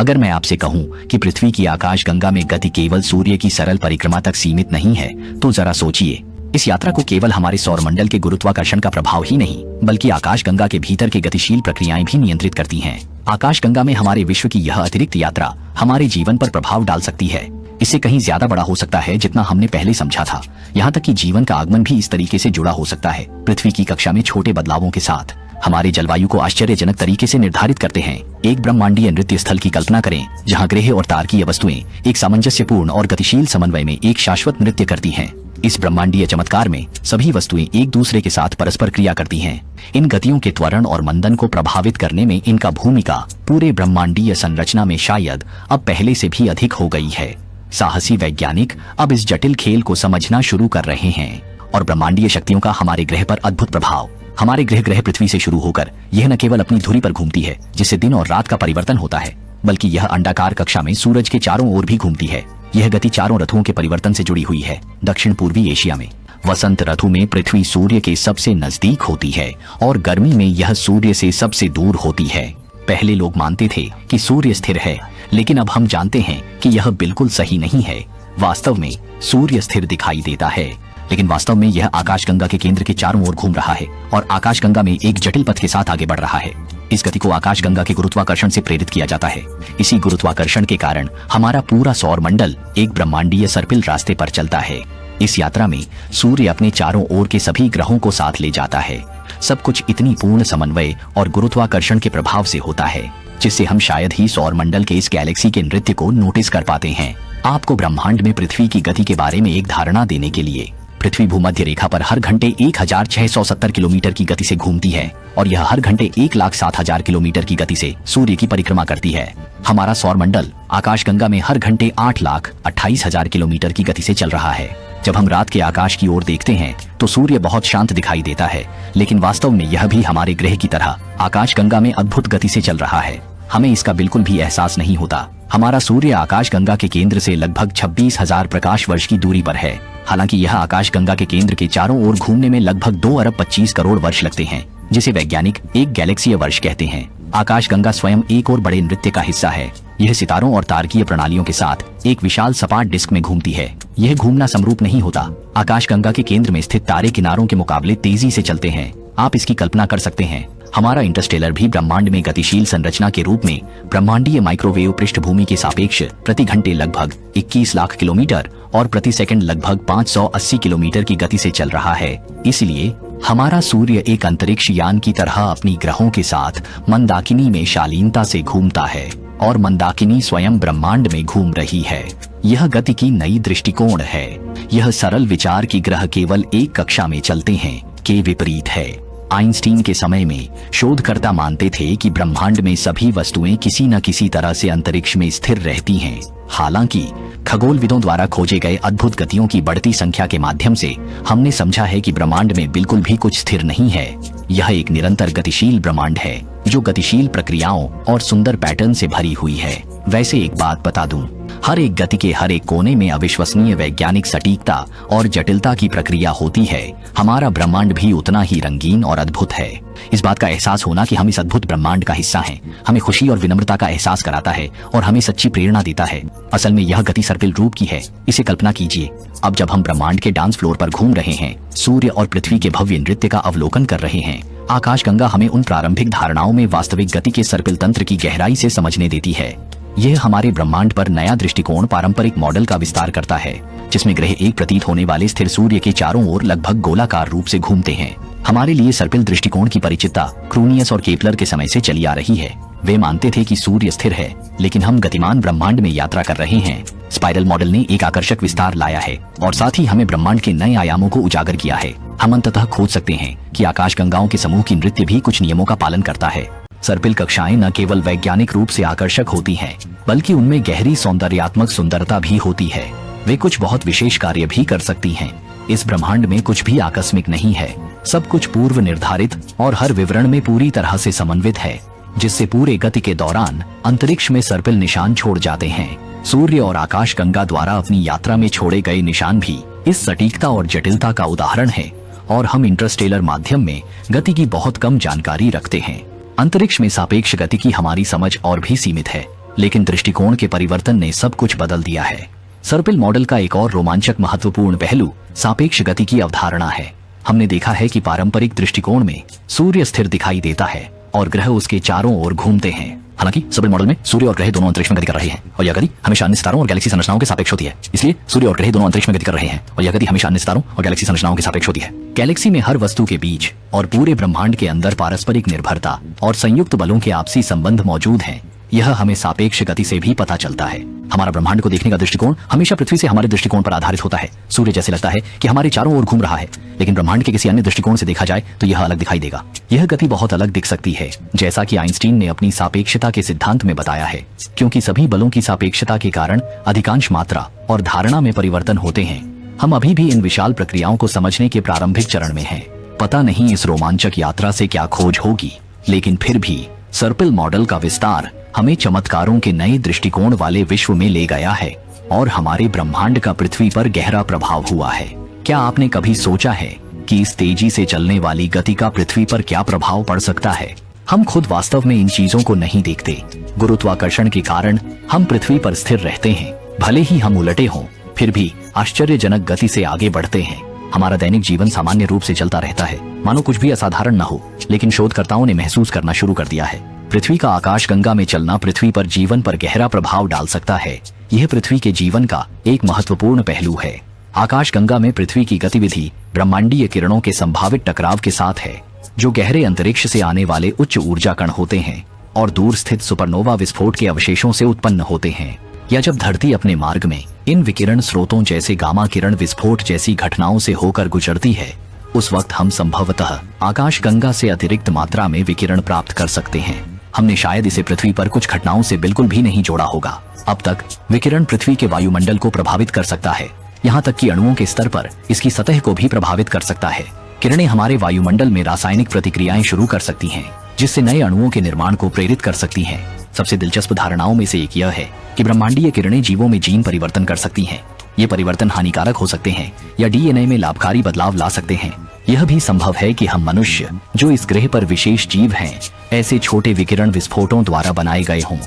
अगर मैं आपसे कहूं कि पृथ्वी की आकाशगंगा में गति केवल सूर्य की सरल परिक्रमा तक सीमित नहीं है, तो जरा सोचिए, इस यात्रा को केवल हमारे सौरमंडल के गुरुत्वाकर्षण का प्रभाव ही नहीं, बल्कि आकाशगंगा के भीतर के गतिशील प्रक्रियाएं भी नियंत्रित करती हैं। आकाशगंगा में हमारे विश्व की यह अतिरिक्त यात्रा हमारे जीवन पर प्रभाव डाल सकती है। इससे कहीं ज्यादा बड़ा हो सकता है जितना हमने पहले समझा था। यहाँ तक कि जीवन का आगमन भी इस तरीके से जुड़ा हो सकता है। पृथ्वी की कक्षा में छोटे बदलावों के साथ हमारे जलवायु को आश्चर्यजनक तरीके से निर्धारित करते हैं। एक ब्रह्मांडीय नृत्य स्थल की कल्पना करें, जहाँ ग्रह और तारकीय वस्तुएं एक सामंजस्यपूर्ण और गतिशील समन्वय में एक शाश्वत नृत्य करती हैं। इस ब्रह्मांडीय चमत्कार में सभी वस्तुएं एक दूसरे के साथ परस्पर क्रिया करती हैं। इन गतियों के त्वरण और मंदन को प्रभावित करने में इनका भूमिका पूरे ब्रह्मांडीय संरचना में शायद अब पहले से भी अधिक हो गई है। साहसी वैज्ञानिक अब इस जटिल खेल को समझना शुरू कर रहे हैं और ब्रह्मांडीय शक्तियों का हमारे ग्रह पर अद्भुत प्रभाव। हमारे ग्रह पृथ्वी से शुरू होकर यह न केवल अपनी धुरी पर घूमती है, जिससे दिन और रात का परिवर्तन होता है, बल्कि यह अंडाकार कक्षा में सूरज के चारों ओर भी घूमती है। यह गति चारों ऋतुओं के परिवर्तन से जुड़ी हुई है। दक्षिण पूर्वी एशिया में वसंत ऋतु में पृथ्वी सूर्य के सबसे नजदीक होती है और गर्मी में यह सूर्य से सबसे दूर होती है। पहले लोग मानते थे कि सूर्य स्थिर है, लेकिन अब हम जानते हैं कि यह बिल्कुल सही नहीं है। वास्तव में सूर्य स्थिर दिखाई देता है, लेकिन वास्तव में यह आकाशगंगा के केंद्र के चारों ओर घूम रहा है और आकाशगंगा में एक जटिल पथ के साथ आगे बढ़ रहा है। इस गति को आकाशगंगा के गुरुत्वाकर्षण से प्रेरित किया जाता है। इसी गुरुत्वाकर्षण के कारण हमारा पूरा सौरमंडल एक ब्रह्मांडीय सर्पिल रास्ते पर चलता है। इस यात्रा में सूर्य अपने चारों ओर के सभी ग्रहों को साथ ले जाता है। सब कुछ इतनी पूर्ण समन्वय और गुरुत्वाकर्षण के प्रभाव से होता है, जिससे हम शायद ही सौरमंडल के इस गैलेक्सी के नृत्य को नोटिस कर पाते हैं। आपको ब्रह्मांड में पृथ्वी की गति के बारे में एक धारणा देने के लिए, पृथ्वी भूमध्य रेखा पर हर घंटे 1670 किलोमीटर की गति से घूमती है और यह हर घंटे 1,07,000 किलोमीटर की गति से सूर्य की परिक्रमा करती है। हमारा सौरमंडल आकाशगंगा में हर घंटे 8,28,000 किलोमीटर की गति से चल रहा है। जब हम रात के आकाश की ओर देखते हैं तो सूर्य बहुत शांत दिखाई देता है, लेकिन वास्तव में यह भी हमारे ग्रह की तरह आकाशगंगा में अद्भुत गति से चल रहा है। हमें इसका बिल्कुल भी एहसास नहीं होता। हमारा सूर्य आकाशगंगा के केंद्र से लगभग 26,000 प्रकाश वर्ष की दूरी पर है। हालांकि यह आकाशगंगा के केंद्र के चारों ओर घूमने में लगभग 2 अरब 25 करोड़ वर्ष लगते हैं, जिसे वैज्ञानिक एक गैलेक्सीय वर्ष कहते हैं। आकाशगंगा स्वयं एक और बड़े नृत्य का हिस्सा है। यह सितारों और तारकीय प्रणालियों के साथ एक विशाल सपाट डिस्क में घूमती है। यह घूमना समरूप नहीं होता। आकाशगंगा के केंद्र में स्थित तारे किनारों के मुकाबले तेजी से चलते हैं। आप इसकी कल्पना कर सकते हैं। हमारा इंटरस्टेलर भी ब्रह्मांड में गतिशील संरचना के रूप में ब्रह्मांडीय माइक्रोवेव पृष्ठभूमि के सापेक्ष प्रति घंटे लगभग 21 लाख किलोमीटर और प्रति सेकंड लगभग 580 किलोमीटर की गति से चल रहा है। इसलिए हमारा सूर्य एक अंतरिक्ष यान की तरह अपनी ग्रहों के साथ मंदाकिनी में शालीनता से घूमता है और मंदाकिनी स्वयं ब्रह्मांड में घूम रही है। यह गति की नई दृष्टिकोण है। यह सरल विचार की ग्रह केवल एक कक्षा में चलते हैं के विपरीत है। आइंस्टीन के समय में शोधकर्ता मानते थे कि ब्रह्मांड में सभी वस्तुएं किसी न किसी तरह से अंतरिक्ष में स्थिर रहती हैं। हालांकि खगोलविदों द्वारा खोजे गए अद्भुत गतियों की बढ़ती संख्या के माध्यम से हमने समझा है कि ब्रह्मांड में बिल्कुल भी कुछ स्थिर नहीं है। यह एक निरंतर गतिशील ब्रह्मांड है, जो गतिशील प्रक्रियाओं और सुंदर पैटर्न से भरी हुई है। वैसे एक बात बता दूं, हर एक गति के हर एक कोने में अविश्वसनीय वैज्ञानिक सटीकता और जटिलता की प्रक्रिया होती है। हमारा ब्रह्मांड भी उतना ही रंगीन और अद्भुत है। इस बात का एहसास होना कि हम इस अद्भुत ब्रह्मांड का हिस्सा हैं, हमें खुशी और विनम्रता का एहसास कराता है और हमें सच्ची प्रेरणा देता है। असल में यह गति सर्पिल रूप की है। इसे कल्पना कीजिए, अब जब हम ब्रह्मांड के डांस फ्लोर पर घूम रहे हैं, सूर्य और पृथ्वी के भव्य नृत्य का अवलोकन कर रहे हैं, आकाशगंगा हमें उन प्रारंभिक धारणाओं में वास्तविक गति के सर्पिल तंत्र की गहराई से समझने देती है। यह हमारे ब्रह्मांड पर नया दृष्टिकोण, पारंपरिक मॉडल का विस्तार करता है, जिसमें ग्रह एक प्रतीत होने वाले स्थिर सूर्य के चारों ओर लगभग गोलाकार रूप से घूमते हैं। हमारे लिए सर्पिल दृष्टिकोण की परिचितता क्रूनियस और केपलर के समय से चली आ रही है। वे मानते थे कि सूर्य स्थिर है, लेकिन हम गतिमान ब्रह्मांड में यात्रा कर रहे हैं। स्पाइरल मॉडल ने एक आकर्षक विस्तार लाया है और साथ ही हमें ब्रह्मांड के नए आयामों को उजागर किया है। हम अंततः खोज सकते हैं कि आकाशगंगाओं के समूह की नृत्य भी कुछ नियमों का पालन करता है। सर्पिल कक्षाएं न केवल वैज्ञानिक रूप से आकर्षक होती हैं, बल्कि उनमें गहरी सौंदर्यात्मक सुंदरता भी होती है। वे कुछ बहुत विशेष कार्य भी कर सकती हैं। इस ब्रह्मांड में कुछ भी आकस्मिक नहीं है। सब कुछ पूर्व निर्धारित और हर विवरण में पूरी तरह से समन्वित है, जिससे पूरे गति के दौरान अंतरिक्ष में सर्पिल निशान छोड़ जाते हैं। सूर्य और आकाशगंगा द्वारा अपनी यात्रा में छोड़े गए निशान भी इस सटीकता और जटिलता का उदाहरण है और हम इंटरस्टेलर माध्यम में गति की बहुत कम जानकारी रखते हैं। अंतरिक्ष में सापेक्ष गति की हमारी समझ और भी सीमित है। लेकिन दृष्टिकोण के परिवर्तन ने सब कुछ बदल दिया है। सर्पिल मॉडल का एक और रोमांचक महत्वपूर्ण पहलू सापेक्ष गति की अवधारणा है। हमने देखा है कि पारंपरिक दृष्टिकोण में सूर्य स्थिर दिखाई देता है और ग्रह उसके चारों ओर घूमते हैं। हालांकि सर्पिल मॉडल में सूर्य और ग्रह दोनों अंतरिक्ष में गति कर रहे हैं और यह गति हमेशा अन्य सितारों और गैलेक्सी संरचनाओं के सापेक्ष होती है। इसलिए सूर्य और ग्रह दोनों अंतरिक्ष में गति कर रहे हैं और यह गति हमेशा अन्य सितारों और गैलेक्सी संरचनाओं के सापेक्ष होती है। गैलेक्सी में हर वस्तु के बीच और पूरे ब्रह्मांड के अंदर पारस्परिक निर्भरता और संयुक्त बलों के आपसी संबंध मौजूद हैं। यह हमें सापेक्ष गति से भी पता चलता है। हमारा ब्रह्मांड को देखने का दृष्टिकोण हमेशा पृथ्वी से हमारे दृष्टिकोण पर आधारित होता है। सूर्य जैसे लगता है कि हमारे चारों ओर घूम रहा है, लेकिन ब्रह्मांड के किसी अन्य दृष्टिकोण से देखा जाए तो यह अलग दिखाई देगा। यह गति बहुत अलग दिख सकती है, जैसा कि आइंस्टीन ने अपनी सापेक्षता के सिद्धांत में बताया है। क्योंकि सभी बलों की सापेक्षता के कारण अधिकांश मात्रा और धारणा में परिवर्तन होते हैं। हम अभी भी इन विशाल प्रक्रियाओं को समझने के प्रारंभिक चरण में हैं। पता नहीं इस रोमांचक यात्रा से क्या खोज होगी, लेकिन फिर भी सर्पिल मॉडल का विस्तार हमें चमत्कारों के नए दृष्टिकोण वाले विश्व में ले गया है और हमारे ब्रह्मांड का पृथ्वी पर गहरा प्रभाव हुआ है। क्या आपने कभी सोचा है कि इस तेजी से चलने वाली गति का पृथ्वी पर क्या प्रभाव पड़ सकता है? हम खुद वास्तव में इन चीजों को नहीं देखते। गुरुत्वाकर्षण के कारण हम पृथ्वी पर स्थिर रहते हैं। भले ही हम उलटे हों, फिर भी आश्चर्यजनक गति से आगे बढ़ते हैं। हमारा दैनिक जीवन सामान्य रूप से चलता रहता है, मानो कुछ भी असाधारण न हो। लेकिन शोधकर्ताओं ने महसूस करना शुरू कर दिया है, पृथ्वी का आकाशगंगा में चलना पृथ्वी पर जीवन पर गहरा प्रभाव डाल सकता है। यह पृथ्वी के जीवन का एक महत्वपूर्ण पहलू है। आकाशगंगा में पृथ्वी की गतिविधि ब्रह्मांडीय किरणों के संभावित टकराव के साथ है, जो गहरे अंतरिक्ष से आने वाले उच्च ऊर्जा कण होते हैं और दूर स्थित सुपरनोवा विस्फोट के अवशेषों से उत्पन्न होते हैं। या जब धरती अपने मार्ग में इन विकिरण स्रोतों जैसे गामा किरण विस्फोट जैसी घटनाओं से होकर गुजरती है, उस वक्त हम संभवतः आकाशगंगा से अतिरिक्त मात्रा में विकिरण प्राप्त कर सकते हैं। हमने शायद इसे पृथ्वी पर कुछ घटनाओं से बिल्कुल भी नहीं जोड़ा होगा। अब तक विकिरण पृथ्वी के वायुमंडल को प्रभावित कर सकता है, यहाँ तक कि अणुओं के स्तर पर इसकी सतह को भी प्रभावित कर सकता है। किरणें हमारे वायुमंडल में रासायनिक प्रतिक्रियाएं शुरू कर सकती हैं, जिससे नए अणुओं के निर्माण को प्रेरित कर सकती हैं। सबसे दिलचस्प धारणाओं में से एक यह है कि ब्रह्मांडीय किरणें जीवों में जीन परिवर्तन कर सकती हैं। ये परिवर्तन हानिकारक हो सकते हैं या डीएनए में लाभकारी बदलाव ला सकते हैं। यह भी संभव है कि हम मनुष्य, जो इस ग्रह पर विशेष जीव हैं, ऐसे छोटे विकिरण विस्फोटों द्वारा बनाए गए हों।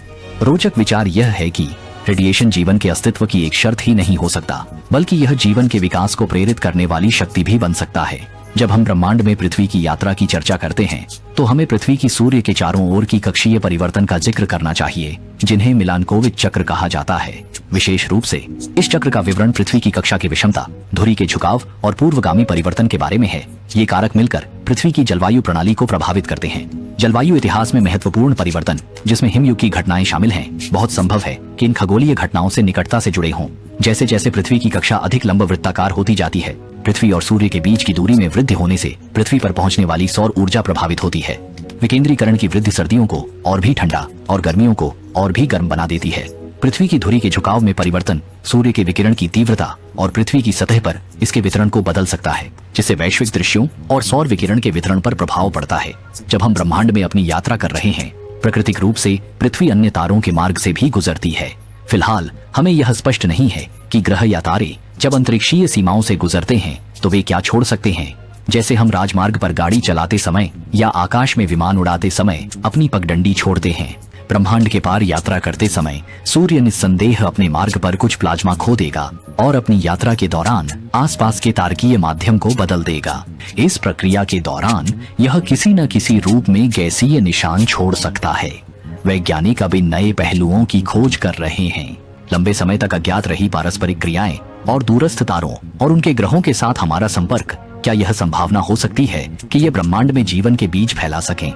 रोचक विचार यह है कि रेडिएशन जीवन के अस्तित्व की एक शर्त ही नहीं हो सकता, बल्कि यह जीवन के विकास को प्रेरित करने वाली शक्ति भी बन सकता है। जब हम ब्रह्मांड में पृथ्वी की यात्रा की चर्चा करते हैं, तो हमें पृथ्वी की सूर्य के चारों ओर की कक्षीय परिवर्तन का जिक्र करना चाहिए, जिन्हें मिलानकोविच चक्र कहा जाता है। विशेष रूप से इस चक्र का विवरण पृथ्वी की कक्षा की विषमता, धुरी के झुकाव और पूर्वगामी परिवर्तन के बारे में है। ये कारक मिलकर पृथ्वी की जलवायु प्रणाली को प्रभावित करते हैं। जलवायु इतिहास में महत्वपूर्ण परिवर्तन, जिसमें हिमयुग की घटनाएं शामिल हैं, बहुत संभव है कि इन खगोलीय घटनाओं से निकटता से जुड़े हों। जैसे जैसे पृथ्वी की कक्षा अधिक लंब वृत्ताकार होती जाती है, पृथ्वी और सूर्य के बीच की दूरी में वृद्धि होने से पृथ्वी पर पहुंचने वाली सौर ऊर्जा प्रभावित होती है। विकेंद्रीकरण की वृद्धि सर्दियों को और भी ठंडा और गर्मियों को और भी गर्म बना देती है। पृथ्वी की धुरी के झुकाव में परिवर्तन सूर्य के विकिरण की तीव्रता और पृथ्वी की सतह पर इसके वितरण को बदल सकता है, जिससे वैश्विक दृश्यों और सौर विकिरण के वितरण पर प्रभाव पड़ता है। जब हम ब्रह्मांड में अपनी यात्रा कर रहे हैं, प्राकृतिक रूप से पृथ्वी अन्य तारों के मार्ग से भी गुजरती है। फिलहाल हमें यह स्पष्ट नहीं है कि ग्रह या तारे जब अंतरिक्षीय सीमाओं से गुजरते हैं तो वे क्या छोड़ सकते हैं। जैसे हम राजमार्ग पर गाड़ी चलाते समय या आकाश में विमान उड़ाते समय अपनी पगडंडी छोड़ते हैं, ब्रह्मांड के पार यात्रा करते समय सूर्य निस्संदेह अपने मार्ग पर कुछ प्लाज्मा खो देगा और अपनी यात्रा के दौरान आसपास के तारकीय माध्यम को बदल देगा। इस प्रक्रिया के दौरान यह किसी न किसी रूप में गैसीय निशान छोड़ सकता है। वैज्ञानिक अब इन नए पहलुओं की खोज कर रहे हैं। लंबे समय तक अज्ञात रही पारस्परिक क्रियाएं और दूरस्थ तारों और उनके ग्रहों के साथ हमारा संपर्क, क्या यह संभावना हो सकती है कि ये ब्रह्मांड में जीवन के बीज फैला सकें?